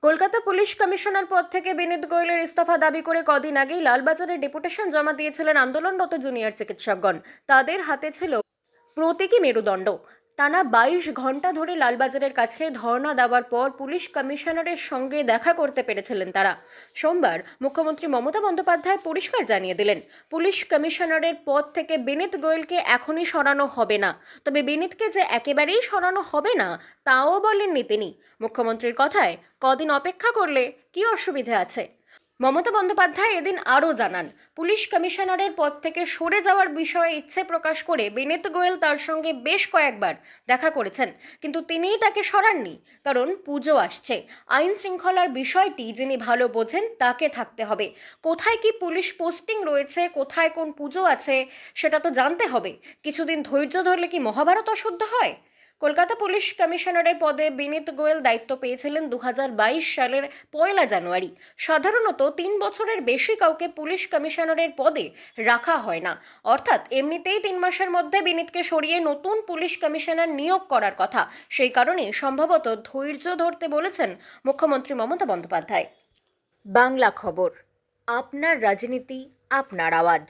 Kolkata police commissioner পদ থেকে বিনীত গোয়েলের ইস্তফা দাবি করে কদিন আগেই লালবাজারে ডেপুটেশন জমা দিয়েছিলেন আন্দোলনরত জুনিয়র চিকিৎসকগণ। তাদের হাতে ছিল প্রতীকী মেরুদণ্ড। টানা 22 ঘন্টা ধরে লালবাজারের কাছে ধর্ণা দেওয়ার পর পুলিশ কমিশনারের সঙ্গে দেখা করতে পেরেছিলেন তারা। সোমবার মুখ্যমন্ত্রী মমতা বন্দ্যোপাধ্যায় পরিষ্কার জানিয়ে দিলেন, পুলিশ কমিশনারের পদ থেকে বিনীত গোয়েলকে এখনই সরানো হবে না। তবে বিনীতকে যে একেবারেই সরানো হবে না তাও বলেননি তিনি। মুখ্যমন্ত্রীর কথায় কদিন অপেক্ষা করলে কি অসুবিধে আছে? মমতা বন্দ্যোপাধ্যায় এদিন আরও জানান, পুলিশ কমিশনারের পদ থেকে সরে যাওয়ার বিষয়ে ইচ্ছে প্রকাশ করে বিনীত গোয়েল তার সঙ্গে বেশ কয়েকবার দেখা করেছেন, কিন্তু তিনিই তাকে সরাননি। কারণ পুজো আসছে, আইন শৃঙ্খলার বিষয়টি যিনি ভালো বোঝেন তাকে থাকতে হবে। কোথায় কি পুলিশ পোস্টিং রয়েছে, কোথায় কোন পুজো আছে সেটা তো জানতে হবে। কিছুদিন ধৈর্য ধরলে কি মহাভারত অশুদ্ধ হয়? কলকাতা পুলিশ কমিশনারের পদে বিনীত গোয়েল দায়িত্ব পেয়েছিলেন 2022 সালের 1 জানুয়ারি। সাধারণত 3 বছরের বেশি কাউকে পুলিশ কমিশনারের পদে রাখা হয় না, অর্থাৎ এমনিতেই 3 মাসের মধ্যে বিনীতকে সরিয়ে নতুন পুলিশ কমিশনার নিয়োগ করার কথা। সেই কারণে সম্ভবত ধৈর্য ধরতে বলেছেন মুখ্যমন্ত্রী মমতা বন্দ্যোপাধ্যায়। বাংলা খবর, আপনার রাজনীতি, আপনার আওয়াজ।